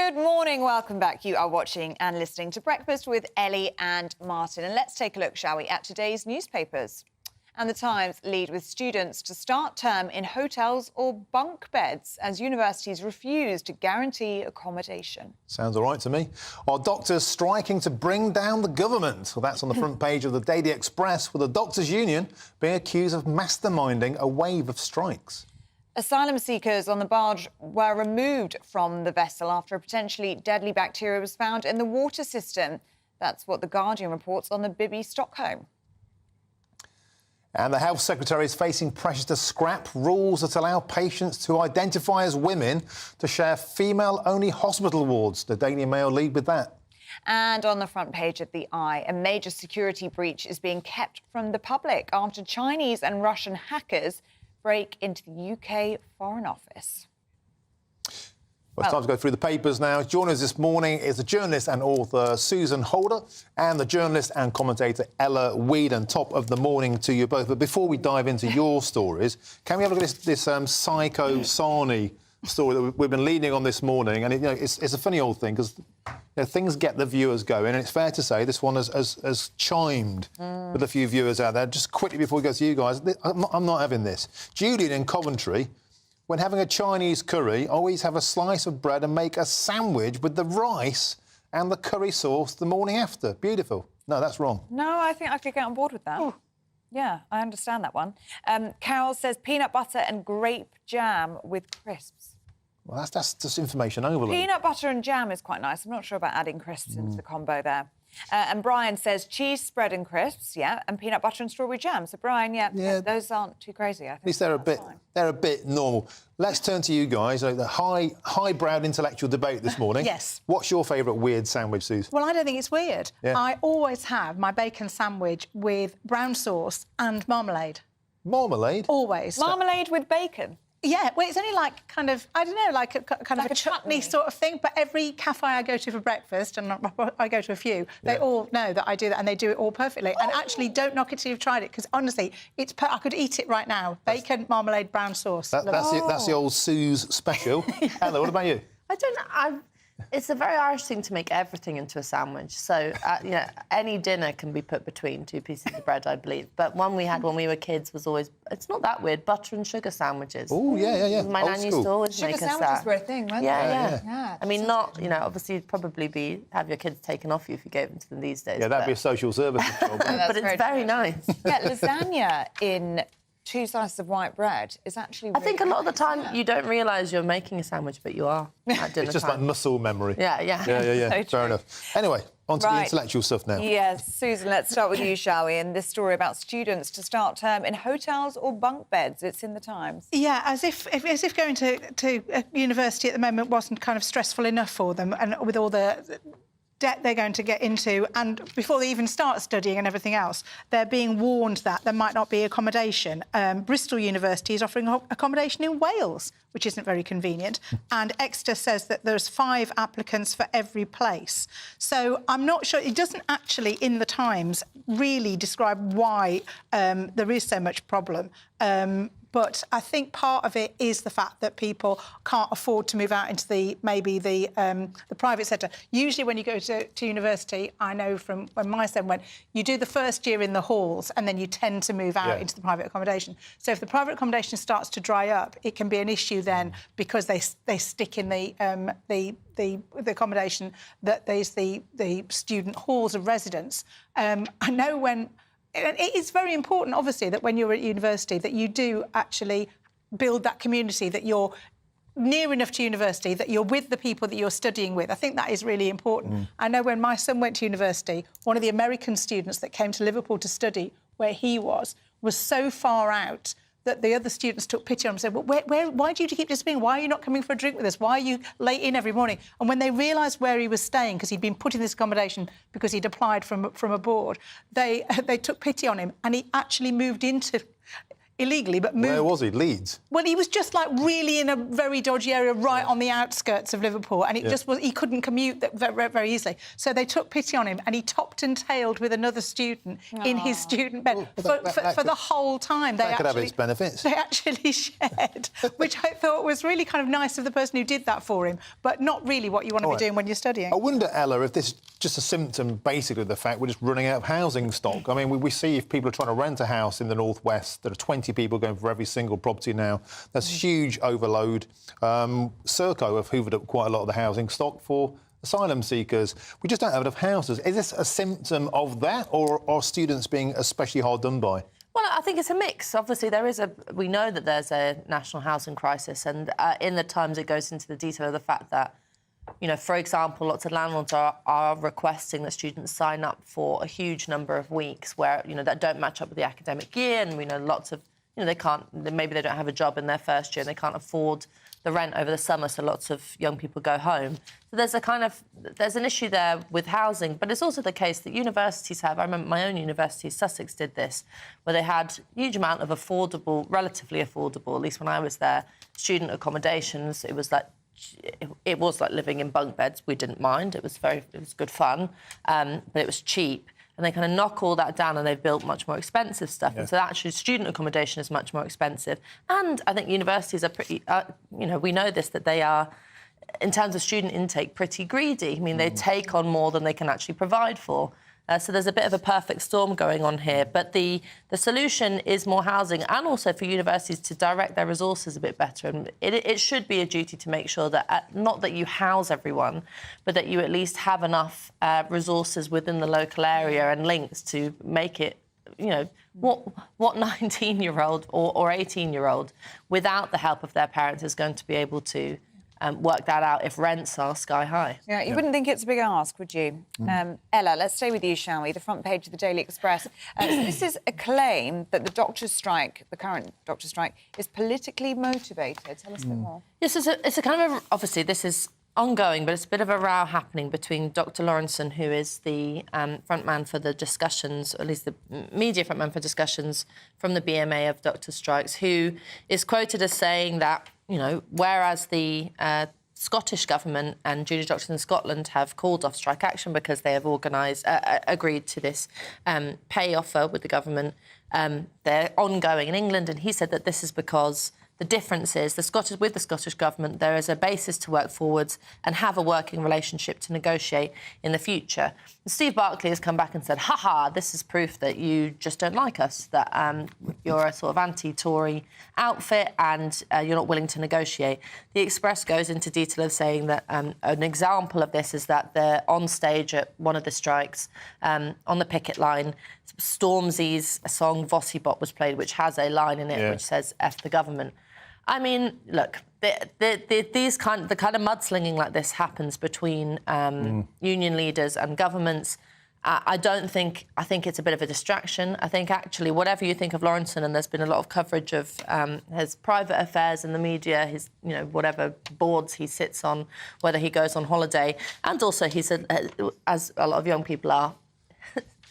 Good morning, welcome back. You are watching and listening to Breakfast with Ellie and Martin. And let's take a look, shall we, at today's newspapers. And the Times lead with students to start term in hotels or bunk beds as universities refuse to guarantee accommodation. Sounds all right to me. While doctors striking to bring down the government. Well, that's on the front page of the Daily Express, with the Doctors' Union being accused of masterminding a wave of strikes. Asylum seekers on the barge were removed from the vessel after a potentially deadly bacteria was found in the water system. That's what The Guardian reports on the Bibby Stockholm. And the Health Secretary is facing pressure to scrap rules that allow patients to identify as women to share female-only hospital wards. The Daily Mail lead with that. And on the front page of The Eye, a major security breach is being kept from the public after Chinese and Russian hackers break into the UK Foreign Office. Well, it's time to go through the papers now. Joining us this morning is the journalist and author Susan Holder and the journalist and commentator Ella Whedon. Top of the morning to you both. But before we dive into your stories, can we have a look at this Psycho Sarnie story that we've been leading on this morning? And it's a funny old thing because things get the viewers going, and it's fair to say this one has chimed with a few viewers out there. Just quickly before we go to you guys, I'm not having this. Julian in Coventry, when having a Chinese curry, always have a slice of bread and make a sandwich with the rice and the curry sauce the morning after. Beautiful. No, that's wrong. No, I think I could get on board with that. Ooh. Yeah, I understand that one. Carol says peanut butter and grape jam with crisps. Well, that's just information overload. Peanut butter and jam is quite nice. I'm not sure about adding crisps into the combo there. And Brian says cheese spread and crisps, yeah, and peanut butter and strawberry jam. So, Brian, yeah, those aren't too crazy, I think. At least they're a bit normal. Let's turn to you guys. The high-browed intellectual debate this morning. Yes. What's your favourite weird sandwich, Suze? Well, I don't think it's weird. Yeah. I always have my bacon sandwich with brown sauce and marmalade. Marmalade? Always. Marmalade with bacon? Yeah, well, it's only like kind of, I don't know, like a kind of a chutney sort of thing, but every cafe I go to for breakfast, and I go to a few, they all know that I do that, and they do it all perfectly. And actually, don't knock it till you've tried it, because honestly, I could eat it right now. Bacon, marmalade, brown sauce. That's the old Suze special. Ella, what about you? I don't know. It's a very Irish thing to make everything into a sandwich. So, any dinner can be put between two pieces of bread, I believe. But one we had when we were kids was always, it's not that weird, butter and sugar sandwiches. Oh, yeah. My nan used to always make us that. Sugar sandwiches were a thing, weren't they? Yeah. I mean, obviously you'd probably have your kids taken off you if you gave them to them these days. Yeah, that'd be a social services job. But it's very nice. Yeah, lasagna in 2 slices of white bread is actually really I think a lot of the time you don't realise you're making a sandwich, but you are at dinner It's just like muscle memory. Yeah. So Fair enough. Anyway, on to the intellectual stuff now. Yes, Susan, let's start with you, shall we? And this story about students to start term in hotels or bunk beds. It's in the Times. Yeah, as if going to a university at the moment wasn't kind of stressful enough for them, and with all the debt they're going to get into, and before they even start studying and everything else, they're being warned that there might not be accommodation. Bristol University is offering accommodation in Wales, which isn't very convenient, and Exeter says that there's 5 applicants for every place. So I'm not sure, it doesn't actually, in the Times, really describe why there is so much problem. But I think part of it is the fact that people can't afford to move out into the private sector. Usually when you go to university, I know from when my son went, you do the first year in the halls and then you tend to move out into the private accommodation. So if the private accommodation starts to dry up, it can be an issue then because they stick in the accommodation that there's the student halls of residence. I know when... It is very important, obviously, that when you're at university that you do actually build that community, that you're near enough to university, that you're with the people that you're studying with. I think that is really important. I know when my son went to university, one of the American students that came to Liverpool to study where he was so far out that the other students took pity on him and said, well, why do you keep disappearing? Why are you not coming for a drink with us? Why are you late in every morning? And when they realised where he was staying, because he'd been put in this accommodation because he'd applied from a board, they took pity on him, and he actually moved into illegally, but moved... Where was he? Leeds? Well, he was just, like, really in a very dodgy area right on the outskirts of Liverpool, and it just was... He couldn't commute very, very easily. So they took pity on him, and he topped and tailed with another student in his student bed for the whole time. That could have its benefits. They actually shared, which I thought was really kind of nice of the person who did that for him, but not really what you want to be doing when you're studying. I wonder, Ella, if this is just a symptom, basically, of the fact we're just running out of housing stock. I mean, we see if people are trying to rent a house in the northwest, there are 20 people going for every single property now. That's huge overload. Serco have hoovered up quite a lot of the housing stock for asylum seekers. We just don't have enough houses. Is this a symptom of that, or are students being especially hard done by? Well, I think it's a mix. Obviously, we know that there's a national housing crisis, and in the Times it goes into the detail of the fact that, you know, for example, lots of landlords are requesting that students sign up for a huge number of weeks where, you know, that don't match up with the academic year, and we know lots of, you know, maybe they don't have a job in their first year and they can't afford the rent over the summer, so lots of young people go home. So there's an issue there with housing, but it's also the case that universities have... I remember my own university, Sussex, did this, where they had a huge amount of relatively affordable, at least when I was there, student accommodations. It was like living in bunk beds. We didn't mind. It was good fun, but it was cheap. And they kind of knock all that down and they've built much more expensive stuff. Yeah. And so actually student accommodation is much more expensive. And I think universities are pretty, you know, we know this, that they are, in terms of student intake, pretty greedy. I mean, they take on more than they can actually provide for. So there's a bit of a perfect storm going on here. But the solution is more housing, and also for universities to direct their resources a bit better. And it should be a duty to make sure that, not that you house everyone, but that you at least have enough resources within the local area and links to make it, you know, what 19-year-old or 18-year-old, without the help of their parents, is going to be able to work that out if rents are sky high. Yeah, you wouldn't think it's a big ask, would you? Ella, let's stay with you, shall we? The front page of the Daily Express. So this is a claim that the doctors' strike, the current doctors' strike, is politically motivated. Tell us a bit more. Yes, it's a kind of... Obviously, this is ongoing, but it's a bit of a row happening between Dr Lawrenson, who is the front man for the discussions, or at least the media front man for discussions from the BMA of doctor strikes, who is quoted as saying that, you know, whereas the Scottish government and junior doctors in Scotland have called off strike action because they have agreed to this pay offer with the government, they're ongoing in England, and he said that this is because the difference is with the Scottish government, there is a basis to work forwards and have a working relationship to negotiate in the future. And Steve Barclay has come back and said, ha, this is proof that you just don't like us, that you're a sort of anti-Tory outfit and you're not willing to negotiate. The Express goes into detail of saying that an example of this is that they're on stage at one of the strikes, on the picket line, Stormzy's song Vossybot was played, which has a line in it which says, F the government. I mean, look, the kind of mudslinging like this happens between union leaders and governments. I think it's a bit of a distraction. I think, actually, whatever you think of Lawrenson, and there's been a lot of coverage of his private affairs in the media, his, you know, whatever boards he sits on, whether he goes on holiday, and also he's, as a lot of young people are,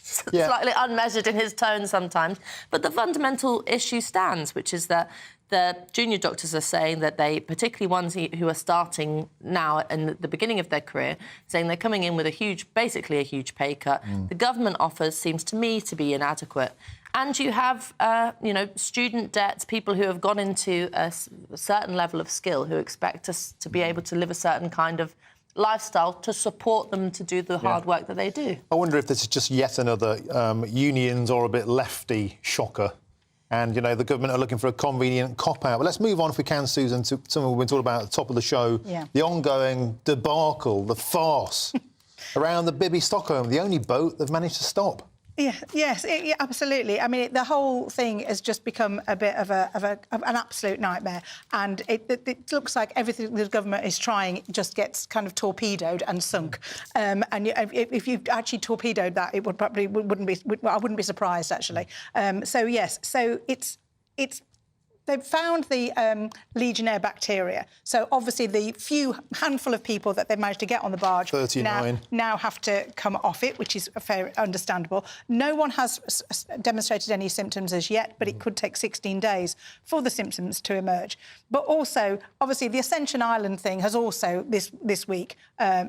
slightly unmeasured in his tone sometimes. But the fundamental issue stands, which is that the junior doctors are saying that they, particularly ones who are starting now in the beginning of their career, saying they're coming in with basically a huge pay cut. The government offers seems to me to be inadequate. And you have, you know, student debts, people who have gone into a certain level of skill who expect us to be able to live a certain kind of lifestyle to support them to do the hard work that they do. I wonder if this is just yet another unions or a bit lefty shocker. And, you know, the government are looking for a convenient cop-out. But let's move on, if we can, Susan, to something we've been talking about at the top of the show, the ongoing debacle, the farce around the Bibby Stockholm, the only boat they've managed to stop. Yes, absolutely. I mean, the whole thing has just become a bit of an absolute nightmare, and it looks like everything the government is trying just gets kind of torpedoed and sunk. And if you actually torpedoed that, it wouldn't be. I wouldn't be surprised, actually. So it's they've found the Legionnaire bacteria. So obviously the handful of people that they've managed to get on the barge 39 now have to come off it, which is fair, understandable. No one has demonstrated any symptoms as yet, but it could take 16 days for the symptoms to emerge. But also, obviously, the Ascension Island thing has also this week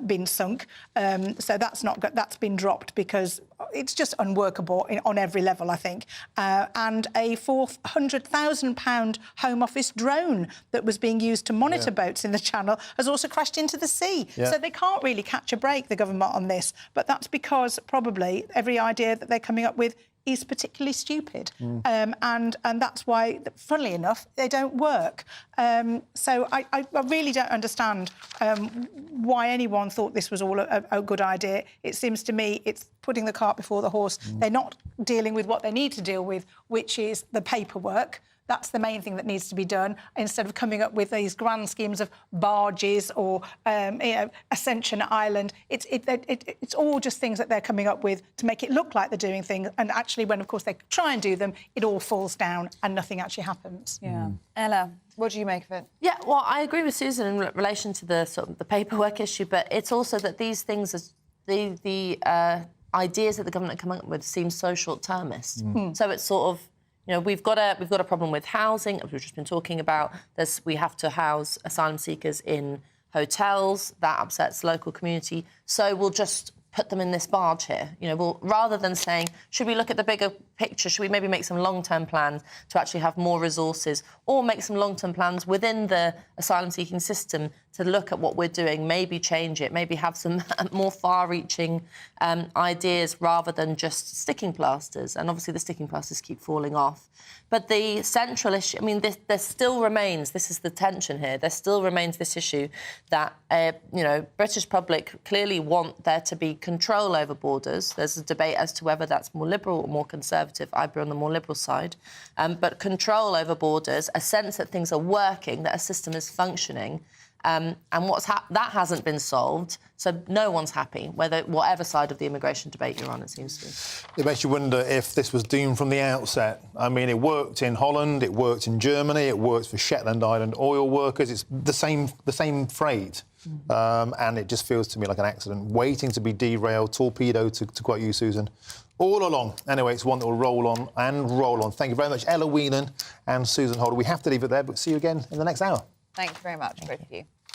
been sunk. So that's been dropped because it's just unworkable on every level, I think. And a £400,000 Home Office drone that was being used to monitor boats in the Channel has also crashed into the sea. Yeah. So they can't really catch a break, the government, on this. But that's because probably every idea that they're coming up with is particularly stupid. And that's why, funnily enough, they don't work. So I really don't understand why anyone thought this was all a good idea. It seems to me it's putting the cart before the horse. They're not dealing with what they need to deal with, which is the paperwork. That's the main thing that needs to be done, instead of coming up with these grand schemes of barges or Ascension Island. It's all just things that they're coming up with to make it look like they're doing things, and actually, when of course they try and do them, it all falls down and nothing actually happens. Yeah, Ella, what do you make of it? Yeah, well, I agree with Susan in relation to the sort of the paperwork issue, but it's also that these things, the ideas that the government are coming up with, seem so short-termist. So it's sort of, you know, we've got a problem with housing, as we've just been talking about. We have to house asylum seekers in hotels. That upsets the local community. So we'll just put them in this barge here. You know, rather than saying, should we look at the bigger picture? Should we maybe make some long-term plans to actually have more resources, or make some long-term plans within the asylum-seeking system to look at what we're doing, maybe change it, maybe have some more far-reaching ideas rather than just sticking plasters. And obviously the sticking plasters keep falling off. But the central issue, I mean, there still remains, this is the tension here, there still remains this issue that, you know, British public clearly want there to be control over borders. There's a debate as to whether that's more liberal or more conservative. I'd be on the more liberal side. But control over borders, a sense that things are working, that a system is functioning. And that hasn't been solved, so no one's happy, whatever side of the immigration debate you're on, it seems to be. It makes you wonder if this was doomed from the outset. I mean, it worked in Holland, it worked in Germany, it works for Shetland Island oil workers. It's the same freight. And it just feels to me like an accident waiting to be derailed, torpedoed, to quote you, Susan, all along. Anyway, it's one that will roll on and roll on. Thank you very much, Ella Whelan and Susan Holder. We have to leave it there, but see you again in the next hour. Thank you very much, both of you.